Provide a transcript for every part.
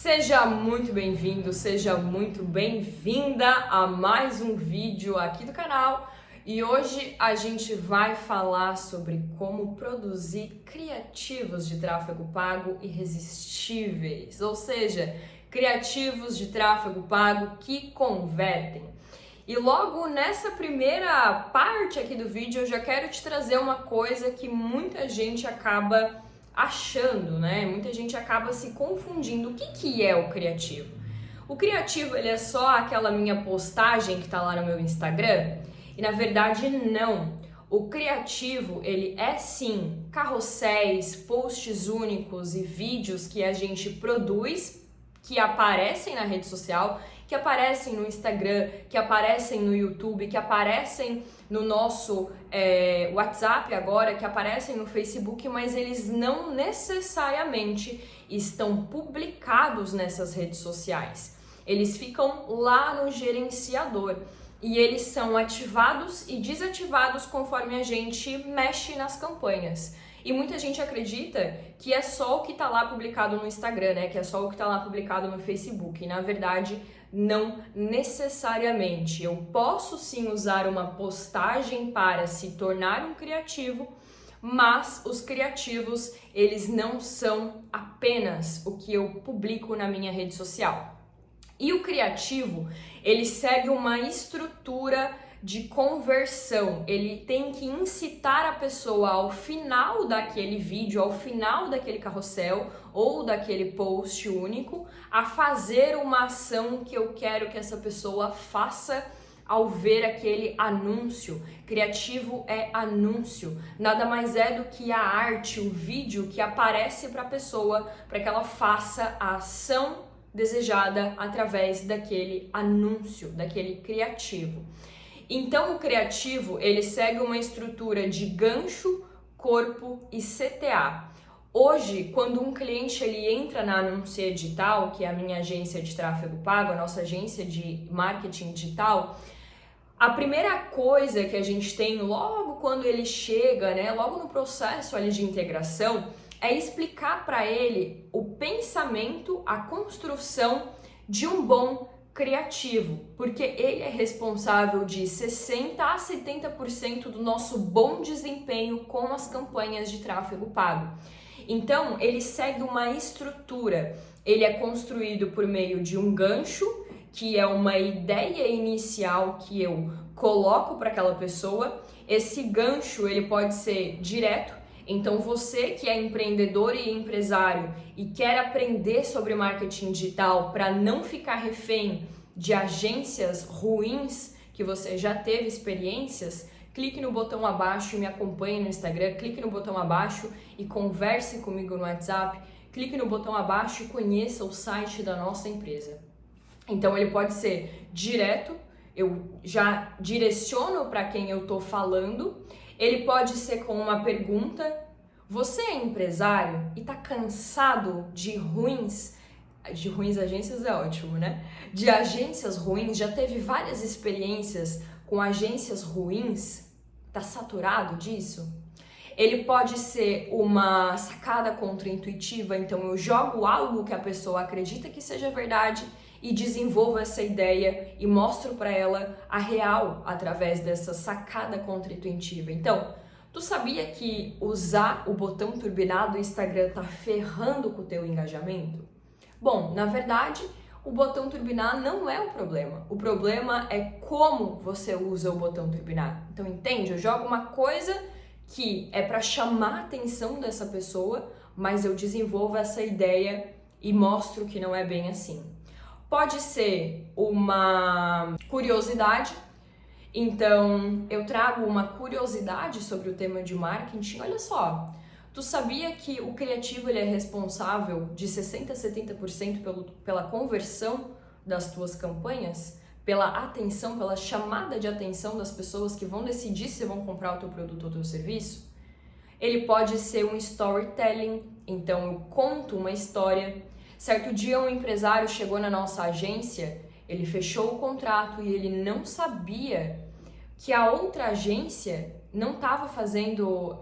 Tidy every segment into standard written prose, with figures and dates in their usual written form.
Seja muito bem-vindo, seja muito bem-vinda a mais um vídeo aqui do canal. E hoje a gente vai falar sobre como produzir criativos de tráfego pago irresistíveis, ou seja, criativos de tráfego pago que convertem. E logo nessa primeira parte aqui do vídeo eu já quero te trazer uma coisa que muita gente acaba achando, né? Muita gente acaba se confundindo. O que é o criativo? O criativo, ele é só aquela minha postagem que tá lá no meu Instagram? E na verdade não. O criativo, ele é sim carrosséis, posts únicos e vídeos que a gente produz, que aparecem na rede social, que aparecem no Instagram, que aparecem no YouTube, que aparecem no nosso WhatsApp agora, que aparecem no Facebook, mas eles não necessariamente estão publicados nessas redes sociais. Eles ficam lá no gerenciador e eles são ativados e desativados conforme a gente mexe nas campanhas. E muita gente acredita que é só o que está lá publicado no Instagram, né? Que é só o que está lá publicado no Facebook. E na verdade, não necessariamente. Eu posso sim usar uma postagem para se tornar um criativo, mas os criativos, eles não são apenas o que eu publico na minha rede social. E o criativo, ele segue uma estrutura de conversão, ele tem que incitar a pessoa ao final daquele vídeo, ao final daquele carrossel ou daquele post único, a fazer uma ação que eu quero que essa pessoa faça ao ver aquele anúncio. Criativo é anúncio, nada mais é do que a arte, o vídeo que aparece para a pessoa, para que ela faça a ação desejada através daquele anúncio, daquele criativo. Então o criativo, ele segue uma estrutura de gancho, corpo e CTA. Hoje, quando um cliente ele entra na Anuncia Digital, que é a minha agência de tráfego pago, a nossa agência de marketing digital, a primeira coisa que a gente tem logo quando ele chega, né, logo no processo ali de integração, é explicar para ele o pensamento, a construção de um bom criativo, porque ele é responsável de 60 a 70% do nosso bom desempenho com as campanhas de tráfego pago. Então, ele segue uma estrutura, ele é construído por meio de um gancho, que é uma ideia inicial que eu coloco para aquela pessoa. Esse gancho, ele pode ser direto. Então você que é empreendedor e empresário e quer aprender sobre marketing digital para não ficar refém de agências ruins que você já teve experiências, clique no botão abaixo e me acompanhe no Instagram, clique no botão abaixo e converse comigo no WhatsApp, clique no botão abaixo e conheça o site da nossa empresa. Então ele pode ser direto, eu já direciono para quem eu estou falando. Ele pode ser com uma pergunta: você é empresário e está cansado de ruins agências é ótimo, né? De agências ruins, já teve várias experiências com agências ruins, tá saturado disso? Ele pode ser uma sacada contraintuitiva, então eu jogo algo que a pessoa acredita que seja verdade e desenvolvo essa ideia e mostro para ela a real através dessa sacada contraintuitiva. Então, tu sabia que usar o botão turbinado do Instagram tá ferrando com o teu engajamento? Bom, na verdade, o botão turbinar não é o problema. O problema é como você usa o botão turbinar. Então, entende? Eu jogo uma coisa que é para chamar a atenção dessa pessoa, mas eu desenvolvo essa ideia e mostro que não é bem assim. Pode ser uma curiosidade, então eu trago uma curiosidade sobre o tema de marketing. Olha só, tu sabia que o criativo ele é responsável de 60 a 70% pela conversão das tuas campanhas? Pela atenção, pela chamada de atenção das pessoas que vão decidir se vão comprar o teu produto ou o teu serviço? Ele pode ser um storytelling, então eu conto uma história. Certo dia um empresário chegou na nossa agência, ele fechou o contrato e ele não sabia que a outra agência não estava fazendo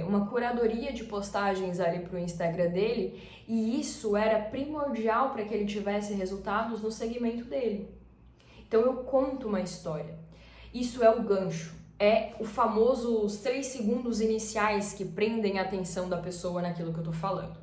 uma curadoria de postagens ali para o Instagram dele, e isso era primordial para que ele tivesse resultados no segmento dele. Então eu conto uma história. Isso é o gancho. É o famoso os 3 segundos iniciais que prendem a atenção da pessoa naquilo que eu tô falando.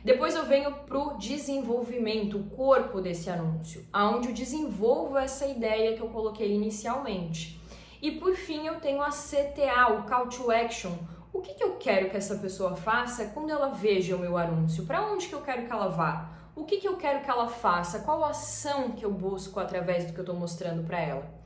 Depois eu venho pro desenvolvimento, o corpo desse anúncio, aonde eu desenvolvo essa ideia que eu coloquei inicialmente. E por fim eu tenho a CTA, o Call to Action. O que eu quero que essa pessoa faça quando ela veja o meu anúncio? Para onde que eu quero que ela vá? O que eu quero que ela faça? Qual ação que eu busco através do que eu estou mostrando para ela?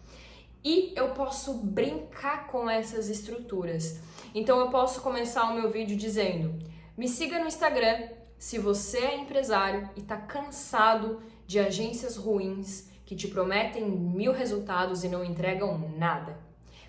E eu posso brincar com essas estruturas. Então eu posso começar o meu vídeo dizendo: me siga no Instagram se você é empresário e está cansado de agências ruins que te prometem 1000 resultados e não entregam nada.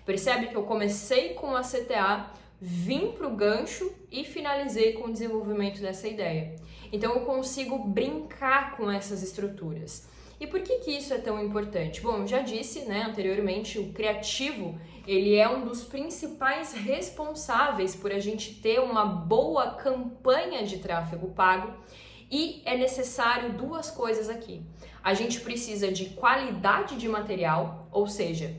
Percebe que eu comecei com a CTA, vim para o gancho e finalizei com o desenvolvimento dessa ideia. Então eu consigo brincar com essas estruturas. E por que isso é tão importante? Bom, eu já disse, anteriormente, o criativo, ele é um dos principais responsáveis por a gente ter uma boa campanha de tráfego pago, e é necessário 2 coisas aqui. A gente precisa de qualidade de material, ou seja,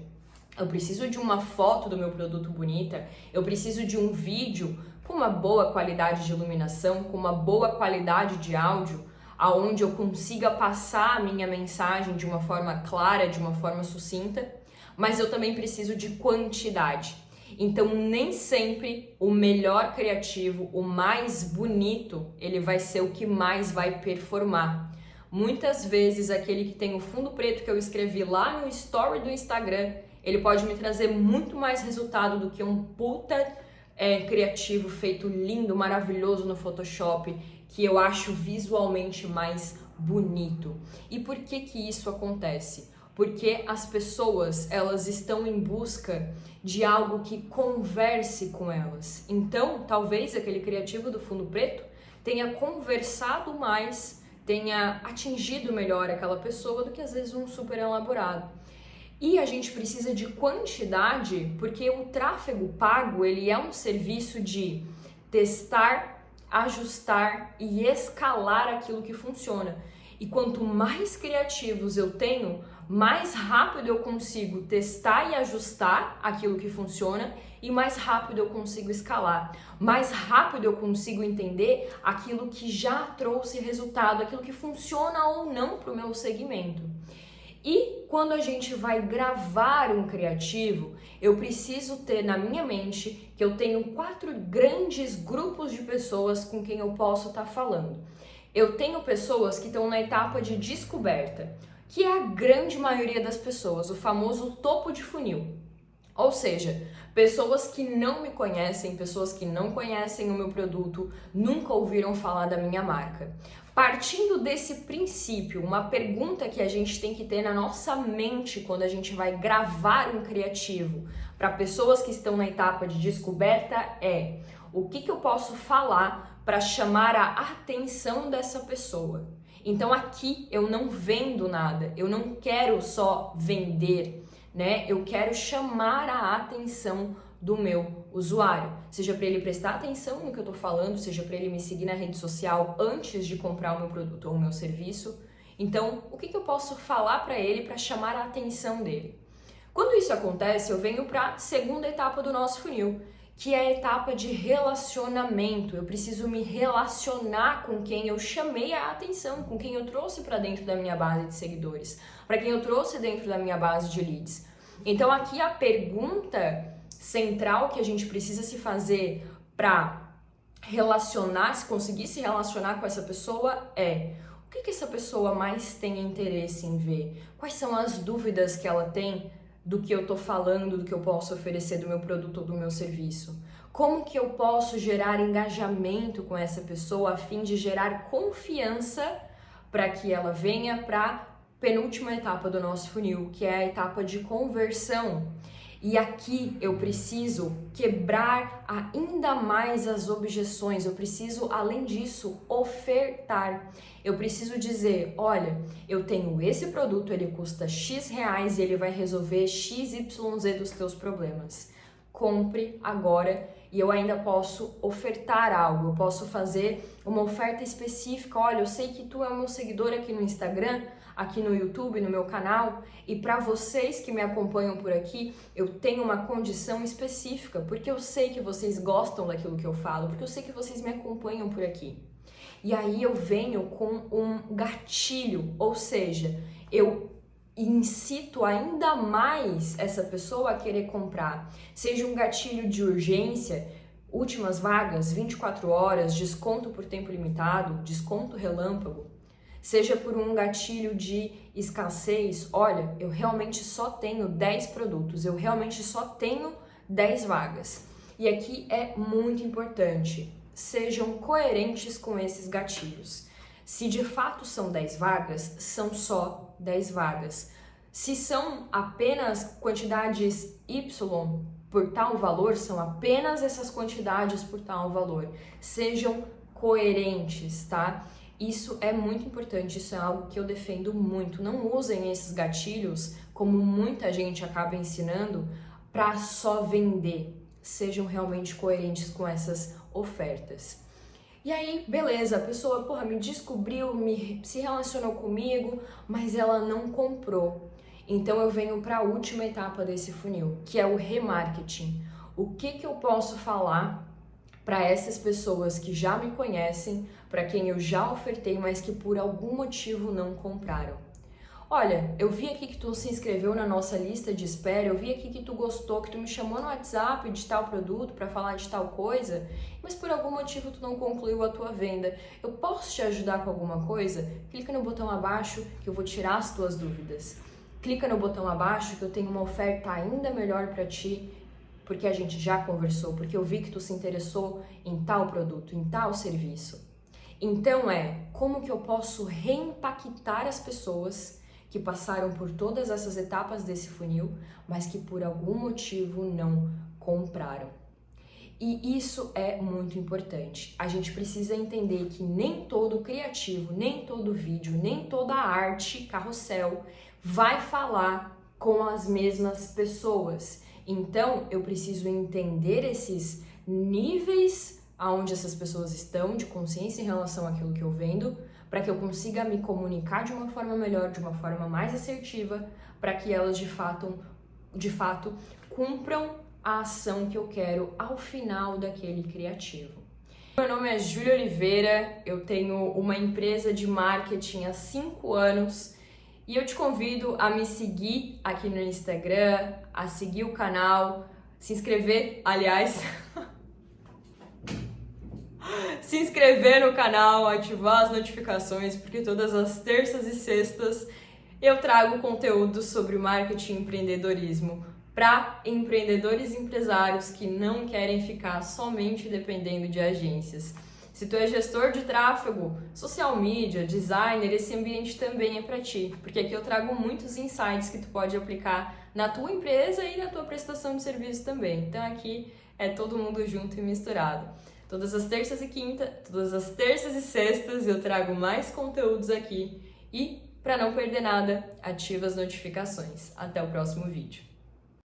eu preciso de uma foto do meu produto bonita, eu preciso de um vídeo com uma boa qualidade de iluminação, com uma boa qualidade de áudio, aonde eu consiga passar a minha mensagem de uma forma clara, de uma forma sucinta, mas eu também preciso de quantidade. Então, nem sempre o melhor criativo, o mais bonito, ele vai ser o que mais vai performar. Muitas vezes, aquele que tem o fundo preto que eu escrevi lá no story do Instagram, ele pode me trazer muito mais resultado do que um puta criativo feito lindo, maravilhoso no Photoshop, que eu acho visualmente mais bonito. E por que isso acontece? Porque as pessoas, elas estão em busca de algo que converse com elas. Então, talvez aquele criativo do fundo preto tenha conversado mais, tenha atingido melhor aquela pessoa do que às vezes um super elaborado. E a gente precisa de quantidade, porque o tráfego pago, ele é um serviço de testar, ajustar e escalar aquilo que funciona. E quanto mais criativos eu tenho, mais rápido eu consigo testar e ajustar aquilo que funciona e mais rápido eu consigo escalar. Mais rápido eu consigo entender aquilo que já trouxe resultado, aquilo que funciona ou não para o meu segmento. E quando a gente vai gravar um criativo, eu preciso ter na minha mente que eu tenho 4 grandes grupos de pessoas com quem eu posso estar falando. Eu tenho pessoas que estão na etapa de descoberta, que é a grande maioria das pessoas, o famoso topo de funil. Ou seja, pessoas que não me conhecem, pessoas que não conhecem o meu produto, nunca ouviram falar da minha marca. Partindo desse princípio, uma pergunta que a gente tem que ter na nossa mente quando a gente vai gravar um criativo para pessoas que estão na etapa de descoberta é: o que eu posso falar para chamar a atenção dessa pessoa? Então aqui eu não vendo nada, eu não quero só vender, eu quero chamar a atenção do meu usuário, seja para ele prestar atenção no que eu estou falando, seja para ele me seguir na rede social antes de comprar o meu produto ou o meu serviço. Então, o que eu posso falar para ele para chamar a atenção dele? Quando isso acontece, eu venho para a segunda etapa do nosso funil, que é a etapa de relacionamento. Eu preciso me relacionar com quem eu chamei a atenção, com quem eu trouxe para dentro da minha base de seguidores, para quem eu trouxe dentro da minha base de leads. Então, aqui a pergunta central que a gente precisa se fazer para relacionar, se conseguir se relacionar com essa pessoa é: o que essa pessoa mais tem interesse em ver? Quais são as dúvidas que ela tem do que eu tô falando, do que eu posso oferecer do meu produto ou do meu serviço? Como que eu posso gerar engajamento com essa pessoa a fim de gerar confiança para que ela venha para a penúltima etapa do nosso funil, que é a etapa de conversão? E aqui eu preciso quebrar ainda mais as objeções, eu preciso, além disso, ofertar. Eu preciso dizer: olha, eu tenho esse produto, ele custa X reais e ele vai resolver XYZ dos teus problemas. compre agora e eu ainda posso ofertar algo, eu posso fazer uma oferta específica. Olha, eu sei que tu é o meu seguidor aqui no Instagram, aqui no YouTube, no meu canal, e para vocês que me acompanham por aqui, eu tenho uma condição específica, porque eu sei que vocês gostam daquilo que eu falo, porque eu sei que vocês me acompanham por aqui. E aí eu venho com um gatilho, ou seja, eu incito ainda mais essa pessoa a querer comprar. Seja um gatilho de urgência, últimas vagas, 24 horas, desconto por tempo limitado, desconto relâmpago. Seja por um gatilho de escassez, olha, eu realmente só tenho 10 produtos, eu realmente só tenho 10 vagas. E aqui é muito importante, sejam coerentes com esses gatilhos. Se de fato são 10 vagas, são só 10 vagas. Se são apenas quantidades Y por tal valor, são apenas essas quantidades por tal valor. Sejam coerentes, tá? Isso é muito importante, isso é algo que eu defendo muito. Não usem esses gatilhos, como muita gente acaba ensinando, para só vender. Sejam realmente coerentes com essas ofertas. E aí, beleza, a pessoa, porra, me descobriu, se relacionou comigo, mas ela não comprou. Então eu venho para a última etapa desse funil, que é o remarketing. O que eu posso falar para essas pessoas que já me conhecem, para quem eu já ofertei, mas que por algum motivo não compraram? Olha, eu vi aqui que tu se inscreveu na nossa lista de espera, eu vi aqui que tu gostou, que tu me chamou no WhatsApp de tal produto para falar de tal coisa, mas por algum motivo tu não concluiu a tua venda. Eu posso te ajudar com alguma coisa? Clica no botão abaixo que eu vou tirar as tuas dúvidas. Clica no botão abaixo que eu tenho uma oferta ainda melhor para ti, porque a gente já conversou, porque eu vi que tu se interessou em tal produto, em tal serviço. Então como que eu posso reimpactar as pessoas que passaram por todas essas etapas desse funil, mas que por algum motivo não compraram. E isso é muito importante. A gente precisa entender que nem todo criativo, nem todo vídeo, nem toda arte carrossel vai falar com as mesmas pessoas. Então, eu preciso entender esses níveis aonde essas pessoas estão de consciência em relação àquilo que eu vendo, para que eu consiga me comunicar de uma forma melhor, de uma forma mais assertiva, para que elas de fato cumpram a ação que eu quero ao final daquele criativo. Meu nome é Júlia Oliveira, eu tenho uma empresa de marketing há 5 anos e eu te convido a me seguir aqui no Instagram, a seguir o canal, se inscrever, aliás... se inscrever no canal, ativar as notificações, porque todas as terças e sextas eu trago conteúdo sobre marketing e empreendedorismo para empreendedores e empresários que não querem ficar somente dependendo de agências. Se tu é gestor de tráfego, social media, designer, esse ambiente também é para ti, porque aqui eu trago muitos insights que tu pode aplicar na tua empresa e na tua prestação de serviço também. Então aqui é todo mundo junto e misturado. Todas as terças e sextas eu trago mais conteúdos aqui e, para não perder nada, ativa as notificações. Até o próximo vídeo.